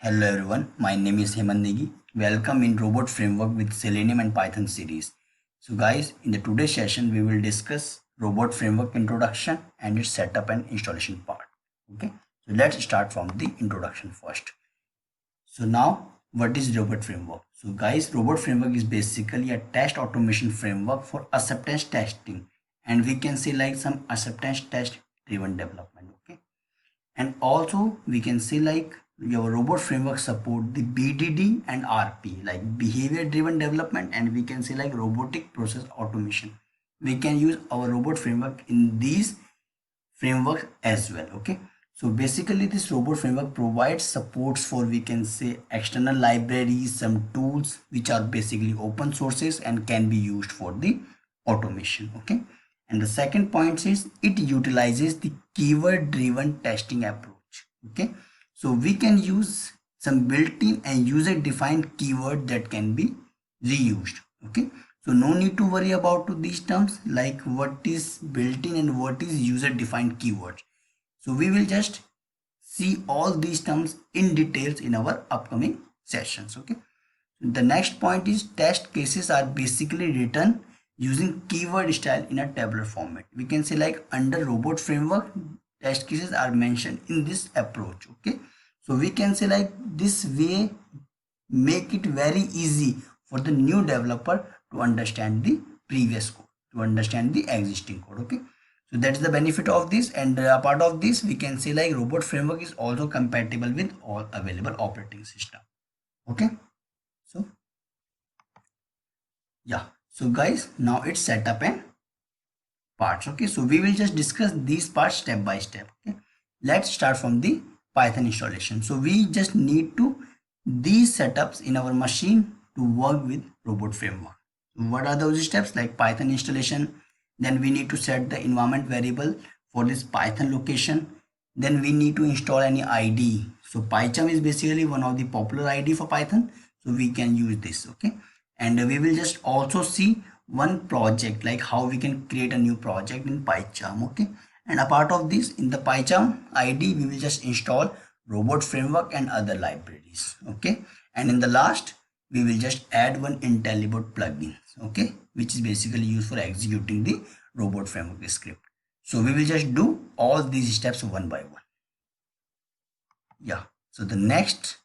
Hello everyone, my name is Hemant Negi. Welcome in Robot Framework with Selenium and Python series. So guys, in the today's session we will discuss Robot Framework introduction and its setup and installation part. Okay, so let's start from the introduction first. So now what is Robot Framework? So guys, Robot Framework is basically a test automation framework for acceptance testing, and we can say like some acceptance test driven development. Okay, and also we can say like your robot framework support the BDD and RP like behavior driven development, and we can say like robotic process automation. We can use our robot framework in these frameworks as well. Okay, so basically this robot framework provides supports for, we can say, external libraries, some tools which are basically open sources and can be used for the automation. Okay, and the second point is it utilizes the keyword driven testing approach. Okay, so we can use some built-in and user defined keyword that can be reused. Okay, so no need to worry about these terms like what is built-in and what is user defined keywords. So we will just see all these terms in details in our upcoming sessions. Okay, the next point is test cases are basically written using keyword style in a tabular format. We can say like under robot framework, test cases are mentioned in this approach. Okay, so we can say like this way make it very easy for the new developer to understand the previous code, to understand the existing code. Okay, so that's the benefit of this, and apart of this we can say like robot framework is also compatible with all available operating system. Okay, so yeah, so guys, now it's setup and parts. Okay, so we will just discuss these parts step by step. Okay, let's start from the Python installation. So we just need to these setups in our machine to work with robot framework. So what are those steps? Like Python installation, then we need to set the environment variable for this Python location, then we need to install any IDE. So PyCharm is basically one of the popular IDE for Python, so we can use this. Okay, and we will just also see one project, like how we can create a new project in PyCharm. Okay, and a part of this, in the PyCharm ID we will just install robot framework and other libraries. Okay, and in the last we will just add one IntelliBot plugin. Okay, which is basically used for executing the robot framework script. So we will just do all these steps one by one. Yeah, so the next,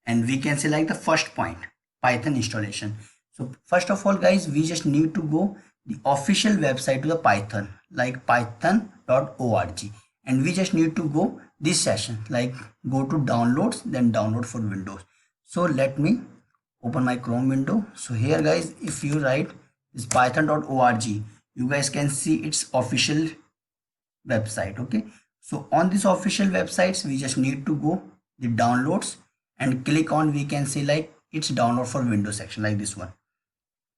and we can say like the first point, Python installation. So first of all guys, we just need to go the official website to the Python, like python.org, and we just need to go this session, like go to downloads, then download for Windows. So let me open my Chrome window. So here guys, if you write this python.org, you guys can see its official website. Okay, so on this official websites we just need to go the downloads and click on, we can say like it's download for Windows section, like this one,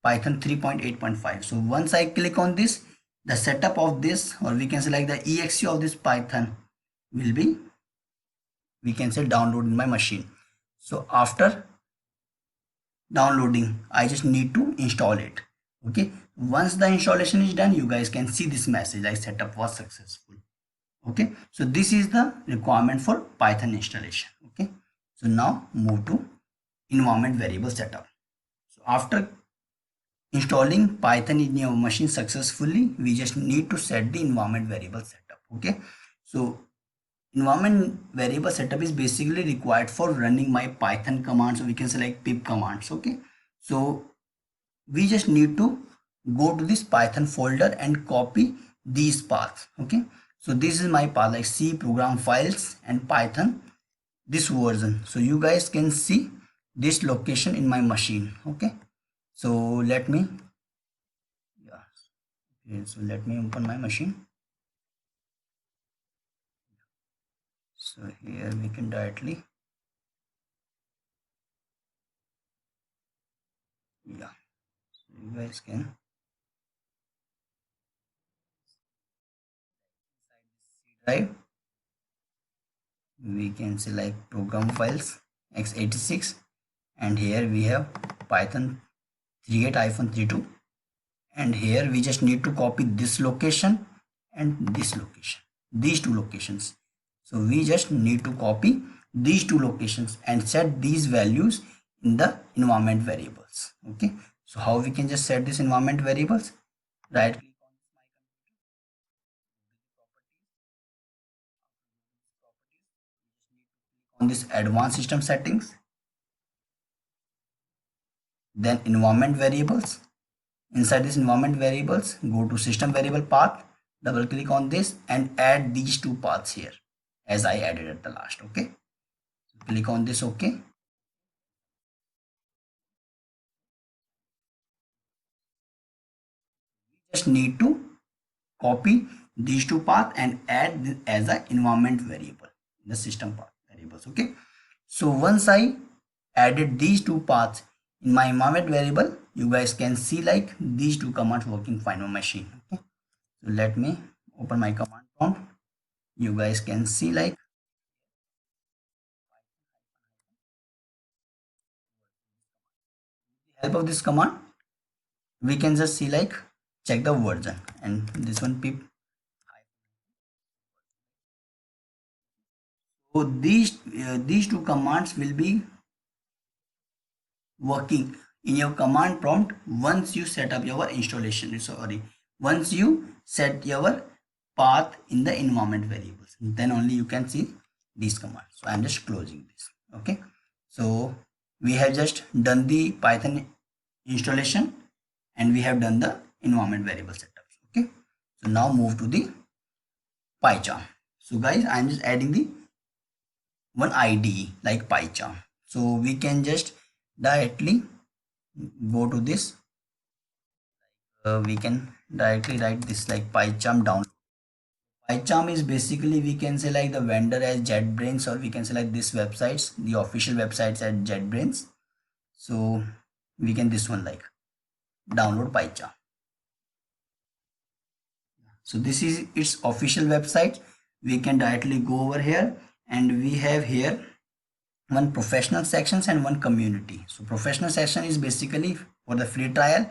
Python 3.8.5. so once I click on this, the setup of this, or we can say like the exe of this Python will be, we can say, download in my machine. So after downloading I just need to install it. Okay, once the installation is done, you guys can see this message like setup was successful. Okay, so this is the requirement for Python installation. Okay, so now move to environment variable setup. So after installing Python in your machine successfully, we just need to set the environment variable setup. Okay, so environment variable setup is basically required for running my Python commands, so we can select pip commands. Okay, so we just need to go to this Python folder and copy these paths. Okay, so this is my path, like C program files and Python, this version. So you guys can see this location in my machine. Okay, so let me, yeah, okay, so let me open my machine. So here we can directly, yeah, so you guys can drive, we can select program files x86, and here we have Python 38-32, and here we just need to copy this location and this location, these two locations. So we just need to copy these two locations and set these values in the environment variables. Okay, so how we can just set this environment variables? Right click on this advanced system settings, then environment variables. Inside this environment variables, go to system variable path, double click on this and add these two paths here as I added at the last. Okay, click on this. Okay, just need to copy these two paths and add this as an environment variable in the system path variables. Okay, so once I added these two paths in my environment variable, you guys can see like these two commands working fine on my machine. Okay, so let me open my command prompt. You guys can see like help of this command we can just see like check the version, and this one pip. So these two commands will be working in your command prompt once you set up your installation. Sorry, once you set your path in the environment variables, then only you can see these commands. So I'm just closing this. Okay, so we have just done the Python installation and we have done the environment variable setup. Okay, so now move to the PyCharm. So guys, I'm just adding the one IDE like PyCharm. So we can just directly go to this. We can directly write this like PyCharm down. PyCharm is basically we can say like the vendor as JetBrains, or we can say like this websites, the official websites at JetBrains. So we can this one like download PyCharm. So this is its official website. We can directly go over here and we have here one professional sections and one community. So professional section is basically for the free trial,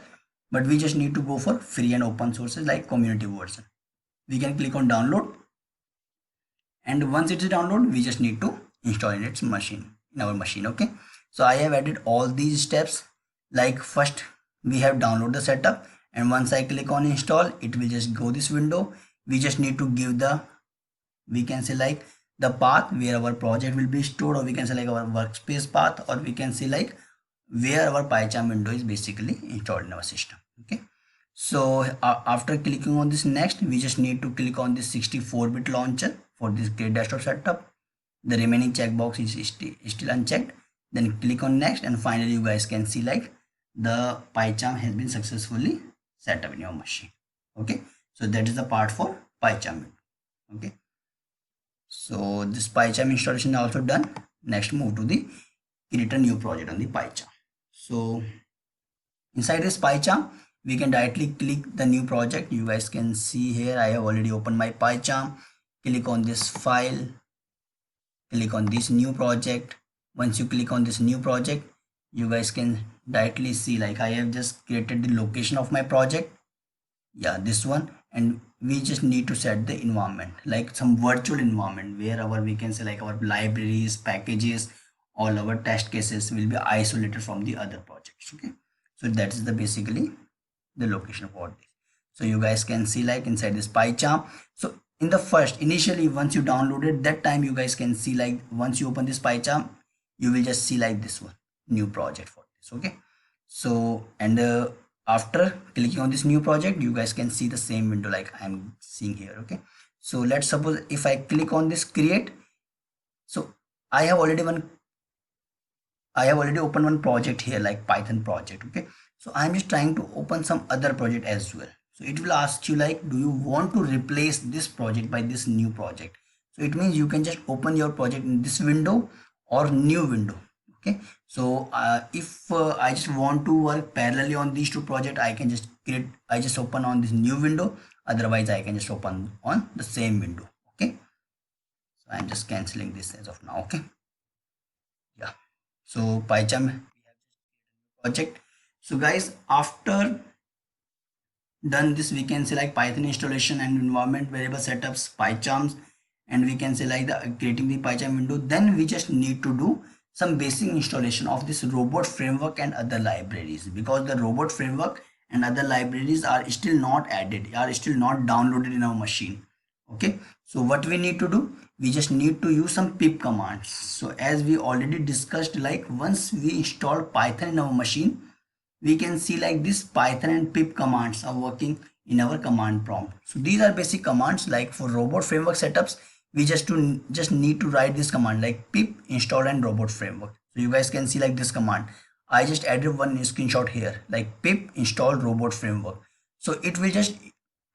but we just need to go for free and open sources like community version. We can click on download, and once it is download, we just need to install in its machine, in our machine. Okay, so I have added all these steps. Like first we have download the setup, and once I click on install, it will just go this window. We just need to give the, we can say like the path where our project will be stored, or we can say like our workspace path, or we can say like where our PyCharm window is basically installed in our system. Okay, so after clicking on this next, we just need to click on this 64-bit launcher for this create desktop setup. The remaining checkbox is still unchecked. Then click on next, and finally you guys can see like the PyCharm has been successfully set up in your machine. Okay, so that is the part for PyCharm. Okay, so this PyCharm installation is also done. Next, move to the create a new project on the PyCharm. So inside this PyCharm, we can directly click the new project. You guys can see here I have already opened my PyCharm. Click on this file, click on this new project. Once you click on this new project, you guys can directly see like I have just created the location of my project. Yeah, this one. And we just need to set the environment like some virtual environment where our, we can say like our libraries, packages, all our test cases will be isolated from the other projects. Okay, so that is the basically the location for this. So you guys can see like inside this PyCharm. So in the first initially once you downloaded that time, you guys can see like once you open this PyCharm, you will just see like this one new project for this. Okay, so and after clicking on this new project, you guys can see the same window like I'm seeing here. Okay, so let's suppose if I click on this create, so I have already opened one project here like Python project. Okay, so I'm just trying to open some other project as well. So it will ask you like, do you want to replace this project by this new project? So it means you can just open your project in this window or new window. Okay, so if I just want to work parallelly on these two projects, I can just open on this new window. Otherwise I can just open on the same window. Okay, so I'm just canceling this as of now. Okay, yeah, so PyCharm project. So guys, after done this, we can say like Python installation and environment variable setups, PyCharms, and we can say like the creating the PyCharm window, then we just need to do some basic installation of this robot framework and other libraries, because the robot framework and other libraries are still not added, are still not downloaded in our machine. Okay, so what we need to do, we just need to use some pip commands. So as we already discussed, like once we install Python in our machine, we can see like this Python and pip commands are working in our command prompt. So these are basic commands. Like for robot framework setups, we just need to write this command like pip install and robot framework. So you guys can see like this command. I just added one screenshot here, like pip install robot framework. So it will just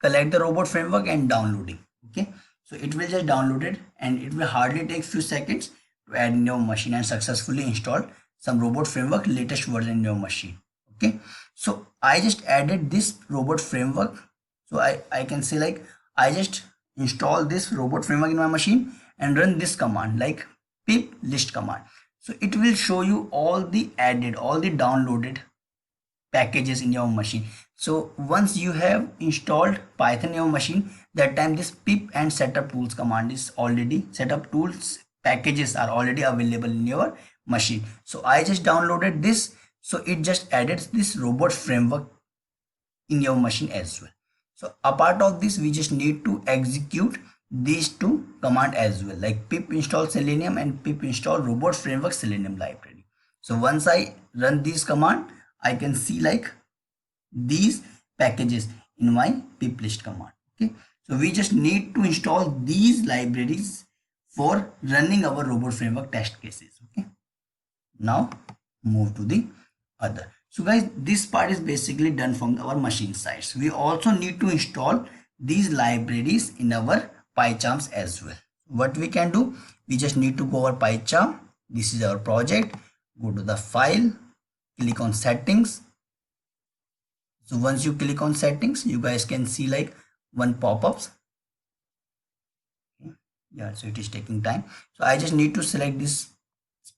collect the robot framework and downloading. Okay, so it will just download it, and it will hardly take few seconds to add in your machine and successfully install some robot framework latest version in your machine. Okay, so I just added this robot framework. So I can say like I just install this robot framework in my machine and run this command like pip list command. So it will show you all the added, all the downloaded packages in your machine. So once you have installed Python in your machine, that time this pip and setup tools command is already, setup tools packages are already available in your machine. So I just downloaded this, so it just added this robot framework in your machine as well. So apart of this, we just need to execute these two command as well, like pip install Selenium and pip install robot framework Selenium library. So once I run this command, I can see like these packages in my pip list command. Okay, so we just need to install these libraries for running our robot framework test cases. Okay, now move to the other. So guys, this part is basically done from our machine sides. We also need to install these libraries in our PyCharms as well. What we can do, we just need to go over PyCharm. This is our project. Go to the file, click on settings. So once you click on settings, you guys can see like one pop-ups. Yeah, so it is taking time. So I just need to select this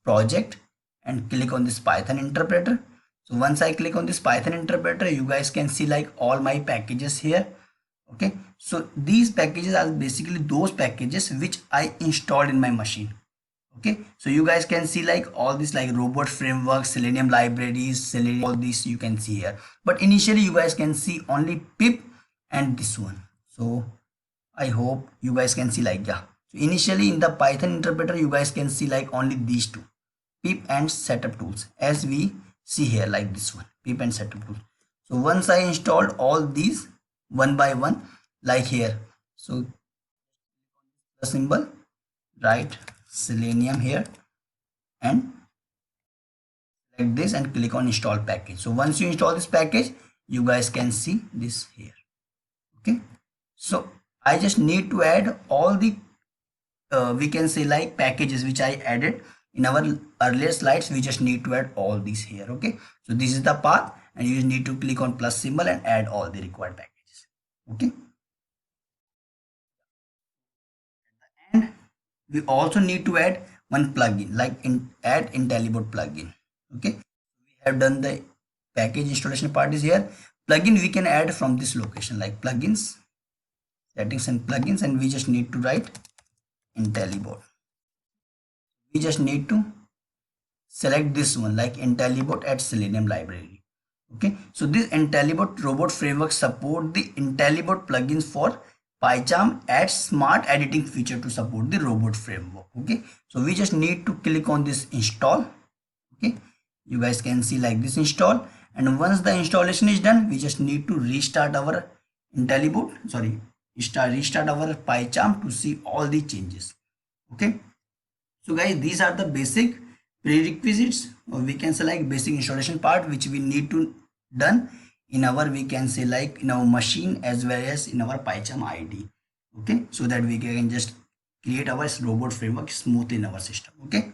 project and click on this Python interpreter. So once I click on this Python interpreter, you guys can see like all my packages here. Okay, so these packages are basically those packages which I installed in my machine. Okay, so you guys can see like all this like robot framework, Selenium libraries, Selenium, all these you can see here. But initially you guys can see only pip and this one. So I hope you guys can see like, yeah. So initially in the Python interpreter, you guys can see like only these two, pip and setup tools, as we see here like this one, pip and setup tools. So once I installed all these one by one, like here, so the symbol, right, Selenium here, and like this, and click on install package. So once you install this package, you guys can see this here. Okay, so I just need to add all the we can say like packages which I added in our earlier slides. We just need to add all these here. Okay, so this is the path, and you just need to click on plus symbol and add all the required packages. Okay, and we also need to add one plugin, like add IntelliBot plugin. Okay, we have done the package installation part is here. Plugin we can add from this location, like plugins, settings and plugins, and we just need to write IntelliBot. We just need to select this one, like IntelliBot at Selenium library. Okay, so this IntelliBot robot framework support the IntelliBot plugins for PyCharm, adds smart editing feature to support the robot framework. Okay, so we just need to click on this install. Okay, you guys can see like this install, and once the installation is done, we just need to restart our IntelliBot, sorry, restart our PyCharm to see all the changes. Okay, so guys, these are the basic prerequisites, or we can say like basic installation part which we need to done in our, we can say like in our machine as well as in our PyCharm ID. Okay, so that we can just create our robot framework smooth in our system. Okay.